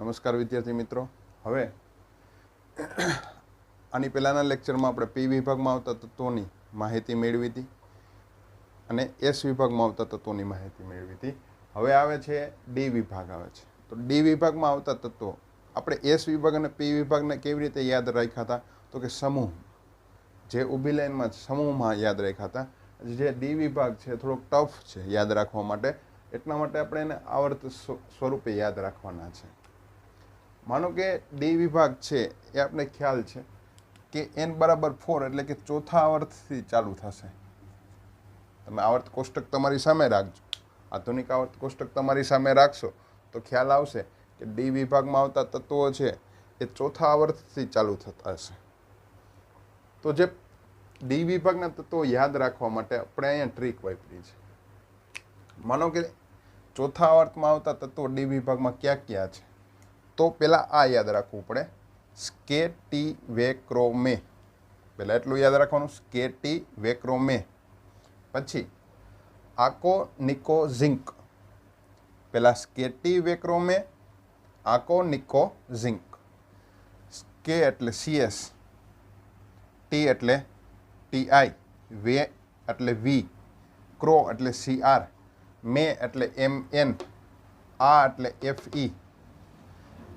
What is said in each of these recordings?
નમસ્કાર વિદ્યાર્થી મિત્રો. હવે આની પહેલાંના લેક્ચરમાં આપણે પી વિભાગમાં આવતા તત્વોની માહિતી મેળવી હતી અને એસ વિભાગમાં આવતા તત્વોની માહિતી મેળવી હતી. હવે આવે છે ડી વિભાગ આવે છે. તો ડી વિભાગમાં આવતા તત્વો આપણે એસ વિભાગ અને પી વિભાગને કેવી રીતે યાદ રાખ્યા હતા? તો કે સમૂહ, જે ઊભી લાઈનમાં સમૂહમાં યાદ રાખ્યા હતા. જે ડી વિભાગ છે થોડોક ટફ છે યાદ રાખવા માટે, એટલા માટે આપણે એને આવર્ત સ્વરૂપે યાદ રાખવાના છે. માનો કે ડી વિભાગ છે એ આપણે ખ્યાલ છે કે n બરાબર 4 એટલે કે ચોથા આવર્તથી ચાલુ થશે. તમે આવર્ત કોષ્ટક તમારી સામે રાખજો, આધુનિક આવર્ત કોષ્ટક તમારી સામે રાખશો તો ખ્યાલ આવશે કે ડી વિભાગમાં આવતા તત્વો છે એ ચોથા આવર્તથી ચાલુ થતા હશે. તો જે ડી વિભાગના તત્વો યાદ રાખવા માટે આપણે અહીંયા ટ્રીક વાપરી છે. માનો કે ચોથા આવર્તમાં આવતા તત્વો ડી વિભાગમાં ક્યાં ક્યાં છે? તો પહેલાં આ યાદ રાખવું પડે, સ્કેટિવેક્રોમે. પહેલાં એટલું યાદ રાખવાનું, સ્કેટિવેક્રોમે. પછી આકોનિકોઝિંક. પહેલાં સ્કેટિવેક્રોમે, આકોનિકોઝિંક. સ્કે એટલે CS, ટી એટલે TI, વે એટલે V, ક્રો એટલે CR, મે એટલે MN, આ એટલે FE,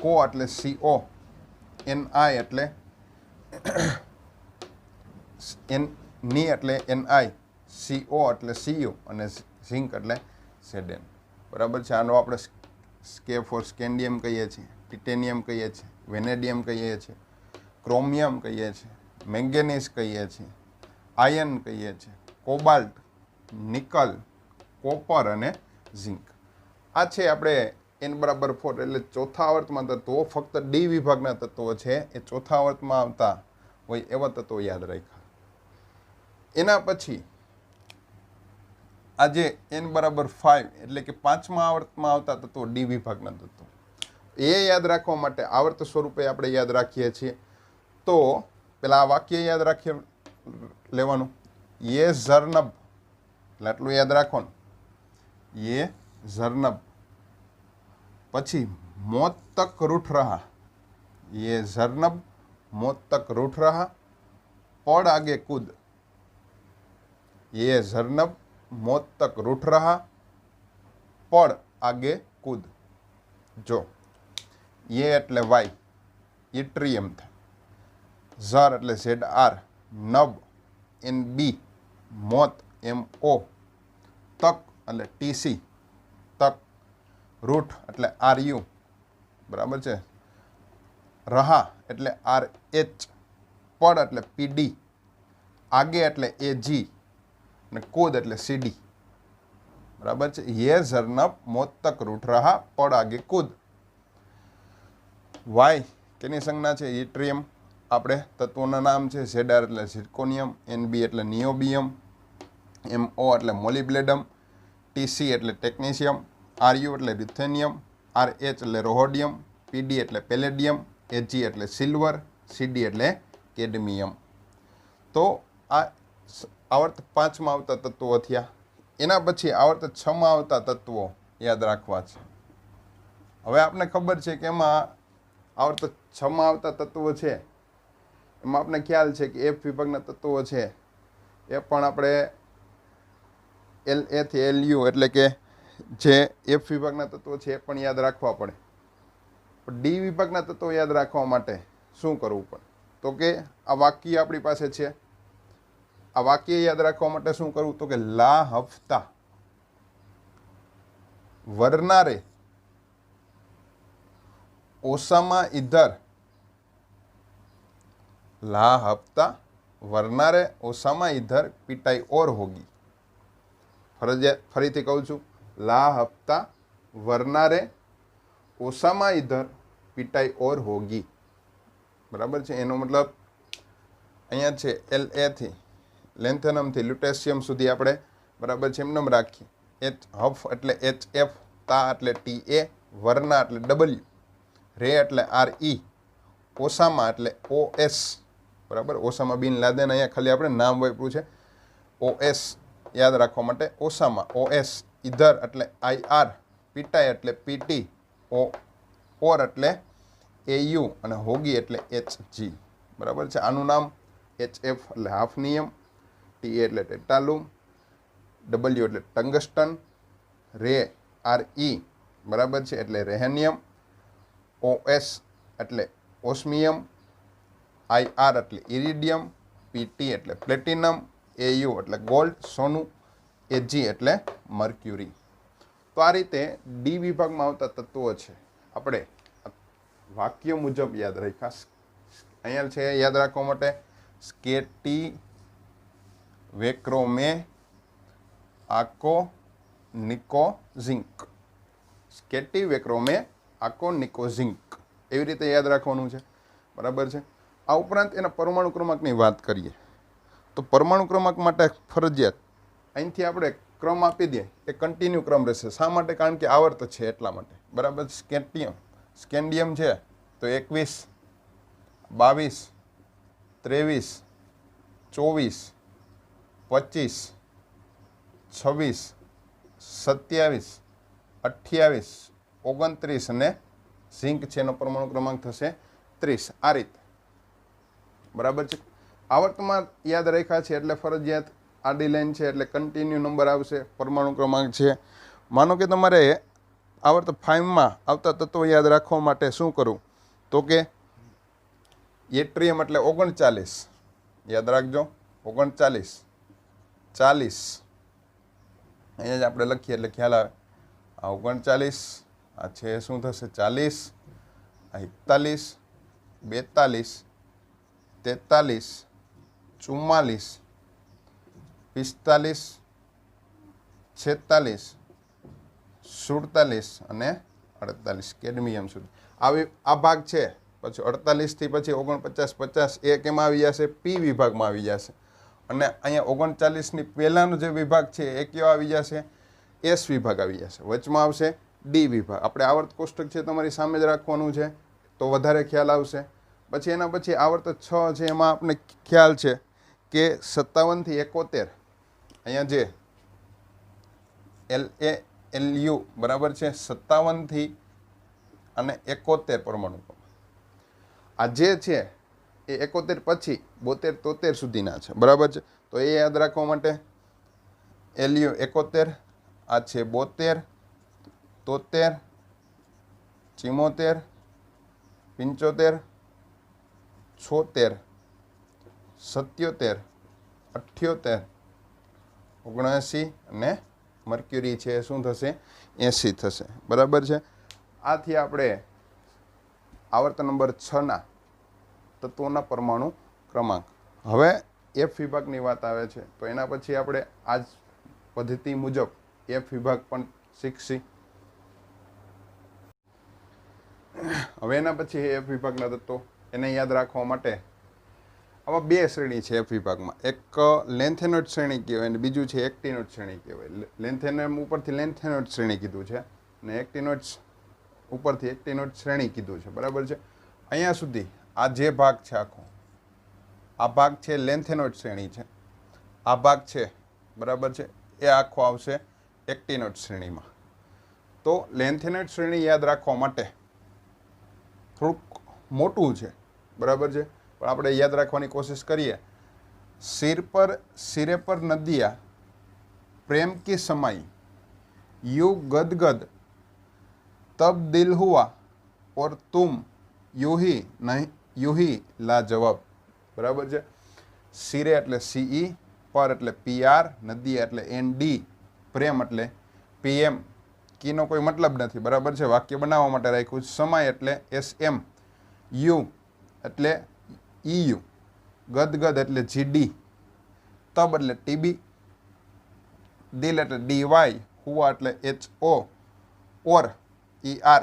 કો એટલે CO, NI એટલે ની એટલે NI, CO એટલે CU અને ઝિંક એટલે ZN. બરાબર છે. આનો આપણે સ્કે ફોર સ્કેન્ડિયમ કહીએ છીએ, ટિટેનિયમ કહીએ છીએ, વેનેડિયમ કહીએ છીએ, ક્રોમિયમ કહીએ છીએ, મેંગેનીઝ કહીએ છીએ, આયર્ન કહીએ છીએ, કોબાલ્ટ, નિકલ, કોપર અને ઝિંક. આ છે આપણે n બરાબર 4 એટલે ચોથા આવર્તમાં તત્વો. ફક્ત ડી વિભાગના તત્વો છે એ ચોથા આવર્તમાં આવતા હોય એવા તત્વો યાદ રાખ્યા. એના પછી આજે n બરાબર 5 એટલે કે પાંચમા આવર્તમાં આવતા તત્વો ડી વિભાગના તત્વો, એ યાદ રાખવા માટે આવર્ત સ્વરૂપે આપણે યાદ રાખીએ છીએ. તો પેલા આ વાક્ય યાદ રાખી લેવાનું, યે ઝરનબ, એટલે આટલું યાદ રાખવાનું, યે ઝરનબ. પછી મોત તક રૂઠ રહા, યે ઝરનબ મોત તક રૂઠ રહા. પડ આગે કૂદ, યે ઝરનબ મોત તક રૂઠ રહા. પડ આગે કૂદ. જો યે એટલે વાય, ઇટ્રિયમ થાય. ઝર એટલે ZR, નબ NB, મોત MO, તક એટલે TC, તક. રૂઠ એટલે RU, બરાબર છે. રહા એટલે RH, પડ એટલે PD, આગે એટલે AG અને કૂદ એટલે CD. બરાબર છે. યે ઝરનબ મોત તક રૂઠ રહા, પડ આગે કૂદ. વાય કેની સંજ્ઞા છે? ઇટ્રિયમ. આપણે તત્વોના નામ છે. ZR એટલે ઝિર્કોનિયમ, NB એટલે નિયોબિયમ, MO એટલે મોલિબ્લેડમ, TC એટલે ટેકનિશિયમ, RU એટલે રુથેનિયમ, RH એટલે રોહોડિયમ, PD એટલે પેલેડિયમ, AG એટલે સિલ્વર, CD એટલે કેડમિયમ. તો આ આવર્ત 5માં આવતા તત્વો થયા. એના પછી આવર્ત 6માં આવતા તત્વો યાદ રાખવા છે. હવે આપણે ખબર છે કે એમાં આવર્ત 6માં આવતા તત્વો છે એમાં આપણે ખ્યાલ છે કે F વિભાગના તત્વો છે એ પણ આપણે LA થી LU એટલે કે જે F વિભાગના તત્વો છે એ પણ યાદ રાખવા પડે. પણ ડી વિભાગના તત્વો યાદ રાખવા માટે શું કરવું પડે? તો કે આ વાક્ય આપણી પાસે છે. આ વાક્ય યાદ રાખવા માટે શું કરવું? તો કે લા હફતા વરનારે ઓસામા ઇધર, લા હફતા વરનારે ઓસામા ઇધર પિટાઈ ઓર હોગી. ફરીથી કહું છું, લા હફતા વરનારે ઓસામા ઇધર પિટાઈ ઓર હોગી. બરાબર છે. એનો મતલબ અહીંયા છે LA થી લેન્થેનમથી લ્યુટેશિયમ સુધી આપણે બરાબર છે એમને રાખીએ. હફ એટલે HF, તા એટલે TA, વરના એટલે W, રે એટલે RE, ઓસામા એટલે OS. બરાબર. ઓસામા બિન લાદેન અહીંયા ખાલી આપણે નામ વાપર્યું છે. OS યાદ રાખવા માટે ઓસામા OS. ઇધર એટલે IR, પિટાઈ એટલે PT, ઓર એટલે AU અને હોગી એટલે HG, બરાબર છે. આનું નામ HF એટલે હાફનિયમ, TA એટલે ટેટાલુમ, W એટલે ટંગસ્ટન, RE બરાબર છે એટલે રેહેનિયમ, OS એટલે ઓસ્મિયમ, IR એટલે ઇરિડિયમ, PT એટલે પ્લેટિનમ, AU એટલે ગોલ્ડ સોનું, HG એટલે મર્ક્યુરી. તો આ રીતે ડી વિભાગમાં આવતા તત્વો છે આપણે વાક્ય મુજબ યાદ રાખ્યા. અહીંયા છે યાદ રાખવા માટે સ્કેટી વેક્રોમે આકો નિકો ઝિંક. સ્કેટી વેક્રોમે આકો નિકો ઝિંક એવી રીતે યાદ રાખવાનું છે, બરાબર છે. આ ઉપરાંત એના પરમાણુ ક્રમાંકની વાત કરીએ તો પરમાણુ ક્રમાંક માટે ફરજિયાત અહીંથી આપણે ક્રમ આપી દઈએ એ કન્ટિન્યુ ક્રમ રહેશે. શા માટે? કારણ કે આવર્ત છે એટલા માટે, બરાબર. સ્કેન્ડિયમ છે તો 21, 22, 23, 24, 25, 26, 27, 28, 29 અને ઝિંક છે એનો પરમાણુ ક્રમાંક થશે 30. આ રીતે, બરાબર છે. આવર્તમાં યાદ રાખ્યા છે એટલે ફરજિયાત આડી લાઈન છે એટલે કન્ટિન્યુ નંબર આવશે, પરમાણુ ક્રમાંક છે. માનો કે તમારે આવર્ત 5માં આવતા તત્વો યાદ રાખવા માટે શું કરવું તો કે એટ્રિયમ એટલે 39, યાદ રાખજો 39, 40, અહીંયા જ આપણે લખીએ એટલે ખ્યાલ આવે. આ 39, આ છે શું થશે 40, આ 41, 42, 43, 44, 45, 46, 47 અને 48 કેડમિયમ સુધી. આ ભાગ છે. પછી 48 થી પછી 49, 50 એ કેમાં આવી જશે? પી વિભાગમાં આવી જશે. અને અહીંયા 39 ની પહેલાનો જે વિભાગ છે એ કયો આવી જશે? એસ વિભાગ આવી જશે. વચમાં આવશે ડી વિભાગ. આપણે આવર્ત કોષ્ટક છે તમારી સામે જ રાખવાનું છે તો વધારે ખ્યાલ આવશે. પછી એના પછી આવર્ત 6 છે એમાં આપણે ખ્યાલ છે કે 57 થી 71 અહીંયા જે LALU બરાબર છે 57 થી અને 71 પરમાણુ. આ જે છે એ 71 પછી 72, 73 સુધીના છે, બરાબર છે. તો એ યાદ રાખવા માટે LU 71, આ છે 72, 73, 74, 75, 76, 77, 78, 79 અને મર્ક્યુરી છે શું થશે? 80 થશે, બરાબર છે. આથી આપણે આવર્ત નંબર 6ના તત્વોના પરમાણુ ક્રમાંક. હવે એફ વિભાગની વાત આવે છે તો એના પછી આપણે આ જ પદ્ધતિ મુજબ એફ વિભાગ પણ શીખશી. હવે એના પછી એફ વિભાગના તત્વો એને યાદ રાખવા માટે આવા બે શ્રેણી છે એફ વિભાગમાં. એક લેન્થેનોઇડ શ્રેણી કહેવાય અને બીજું છે એક્ટિનોઇડ શ્રેણી કહેવાય. લેન્થેનોઇડ ઉપરથી લેન્થેનોઇડ શ્રેણી કીધું છે અને એક્ટિનોઇડ ઉપરથી એક્ટિનોઇડ શ્રેણી કીધું છે, બરાબર છે. અહીંયા સુધી આ જે ભાગ છે આખો, આ ભાગ છે લેન્થેનોઇડ શ્રેણી છે. આ ભાગ છે, બરાબર છે, એ આખો આવશે એક્ટિનોઇડ શ્રેણીમાં. તો લેન્થેનોઇડ શ્રેણી યાદ રાખવા માટે થોડુંક મોટું છે, બરાબર છે, પણ આપણે યાદ રાખવાની કોશિશ કરીએ. सिरे पर नदिया प्रेम की समाई, यूं गदगद तब दिल हुआ और तुम यूं ही लाजवाब. बराबर है. सिरे एटले CE, पर एटले PR, नदिया एटले ND, प्रेम एटले PM. की नो कोई मतलब नहीं, बराबर है. वाक्य बनावा माटे राख्युं. समय एटले SM, U एटले EU, गदगद एटले GD, तब एटले TB, दिल एटले DY, हुआ एटले HO, और ER,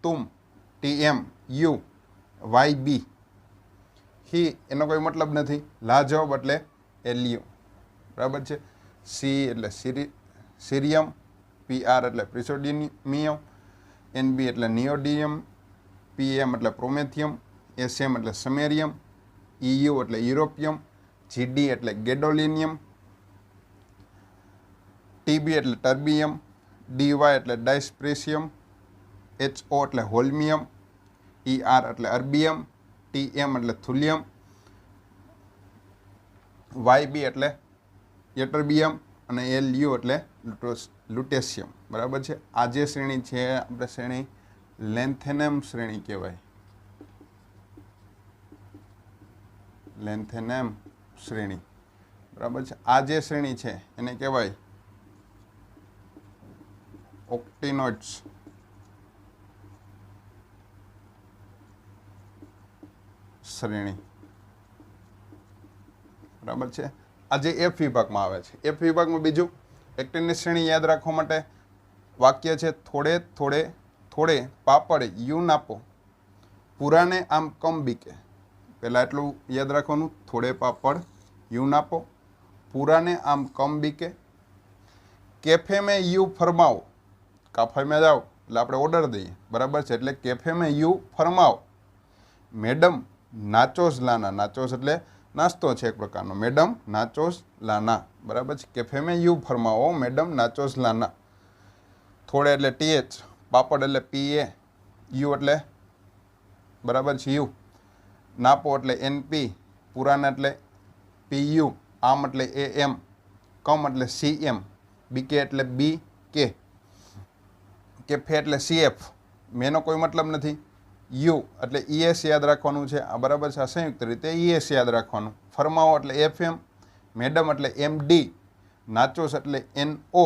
तुम TM, U, YB, ही एनो कोई मतलब नहीं. लाजवाब एटले LU. बराबर है. C एटले सीरियम, PR एटले प्रिसोडियम, NB एटले नियोडियम, PM एटले प्रोमेथियम, SM एटले समेरियम, EU एटले यूरोपियम, GD एटले गेडोलिनियम, TB एटले टर्बियम, DY एटले डायस्प्रेसियम, HO એટલે હોલ્મિયમ, ER એટલે અર્બિયમ, TM એટલે થુલિયમ, YB એટલે યટરબિયમ અને LU એટલે લ્યુટેશિયમ. બરાબર છે. આ જે શ્રેણી છે આપણે શ્રેણી લેન્થેનમ શ્રેણી કહેવાય. લેન્થેનમ શ્રેણી. બરાબર છે. આ જે શ્રેણી છે એને કહેવાય ઓક્ટેનોઇડ્સ શ્રેણી. બરાબર છે. આ જે F વિભાગમાં આવે છે. F વિભાગમાં બીજું એક્ટિનની શ્રેણી યાદ રાખવા માટે વાક્ય છે થોડે થોડે થોડે પાપડ યુ નાપો પુરાને આમ કમ બીકે. પહેલાં એટલું યાદ રાખવાનું, થોડે પાપડ યુ નાપો પુરાને આમ કમ બીકે. કેફે મેં યુ ફરમાવો, કાફે મેં જાઓ એટલે આપણે ઓર્ડર દઈએ. બરાબર છે. એટલે કેફે મેં યુ ફરમાવો મેડમ નાચોસ લાના. નાચોસ એટલે નાસ્તો છે એક પ્રકારનો. મેડમ નાચોસ લાના. બરાબર છે. કેફે મેં યુ ફરમાવો મેડમ નાચોસ લાના. થોડે એટલે TH, પાપડ એટલે PA, યુ એટલે બરાબર છે યુ, નાપો એટલે NP, પુરાના એટલે PU, આમ એટલે AM, કમ એટલે CM, BK એટલે BK, કેફે એટલે CF, મેનો કોઈ મતલબ નથી. યુ એટલે ES યાદ રાખવાનું છે. આ બરાબર છે. આ સંયુક્ત રીતે ES યાદ રાખવાનું. ફરમાવો એટલે FM, મેડમ એટલે MD, નાચોસ એટલે NO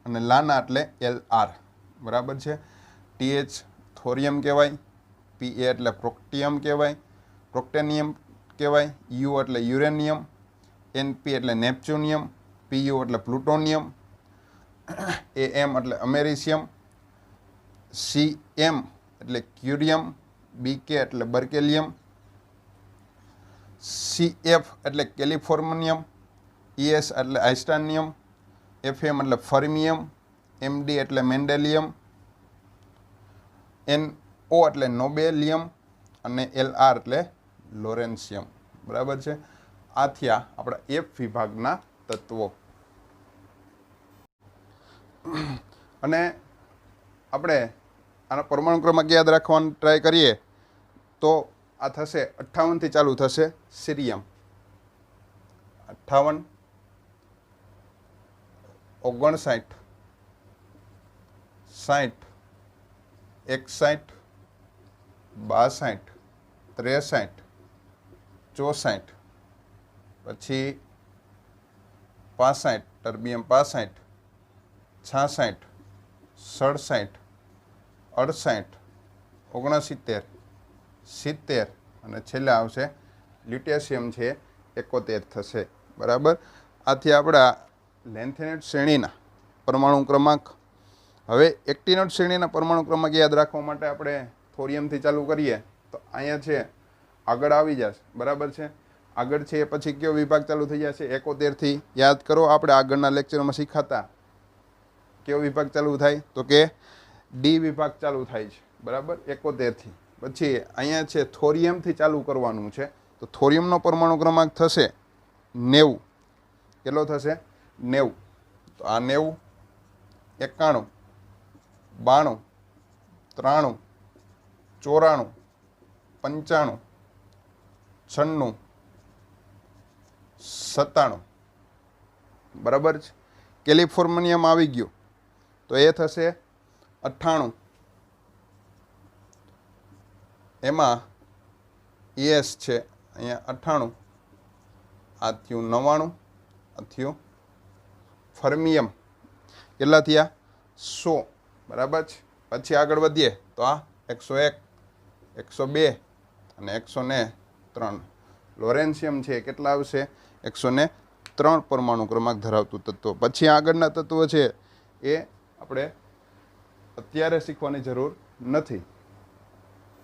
અને લાના એટલે LR. બરાબર છે. TH થોરિયમ કહેવાય, PA એટલે પ્રોક્ટિયમ કહેવાય, પ્રોક્ટેનિયમ કહેવાય, U એટલે યુરેનિયમ, NP એટલે નેપ્ચ્યુનિયમ, PU એટલે પ્લુટોનિયમ, AM એટલે અમેરિશિયમ, CM એટલે ક્યુરિયમ, BK એટલે બર્કેલિયમ, CF એટલે કેલિફોર્નિયમ, ES એટલે આઇસ્ટાનિયમ, FM એટલે ફર્મિયમ, MD એટલે મેન્ડેલિયમ, NO એટલે નોબેલિયમ અને LR એટલે લોરેન્સિયમ. બરાબર છે. આ થયા આપણા F વિભાગના તત્વો. અને આપણે આના પરમાણુ ક્રમાંક યાદ રાખવાનું ટ્રાય કરીએ તો આ થશે 58 થી ચાલુ થશે સીરિયમ. 58, 59, 60, 61, 62, 63, 64, પછી 65, ટર્બિયમ 65, 66, 67, 68, 69, 70 અને છેલ્લે આવશે લ્યુટેશિયમ છે 71 થશે. બરાબર. આથી આપણા લેન્થેનેટ શ્રેણીના પરમાણુ ક્રમાંક. હવે એક્ટિનોઇડ શ્રેણીના પરમાણુ ક્રમાંક યાદ રાખવા માટે આપણે થોરિયમથી ચાલુ કરીએ તો અહીંયા છે આગળ આવી જશે. બરાબર છે. આગળ છે એ પછી કયો વિભાગ ચાલુ થઈ જશે? 71થી યાદ કરો. આપણે આગળના લેક્ચરમાં શીખાતા કયો વિભાગ ચાલુ થાય તો કે D વિભાગ ચાલુ થાય છે. બરાબર. 71થી પછી અહીંયા છે થોરિયમથી ચાલુ કરવાનું છે. તો થોરિયમનો પરમાણુ ક્રમાંક થશે 90. કેટલો થશે? 90. તો આ 90, 91, 92, 93, 94, 95, 96, 97. બરાબર છે. કેલિફોર્નિયમ આવી ગયો તો એ થશે 98. એમાં ES છે અહીંયા 98, આ થયું 99, આ થયું ફર્મિયમ. કેટલા થયા? 100. બરાબર છે. પછી આગળ વધીએ તો આ 101, 102 અને 103. લોરેન્સિયમ છે કેટલા આવશે? 103 પરમાણુ ક્રમાંક ધરાવતું તત્વ. પછી આગળના તત્વો છે એ આપણે અત્યારે શીખવાની જરૂર નથી.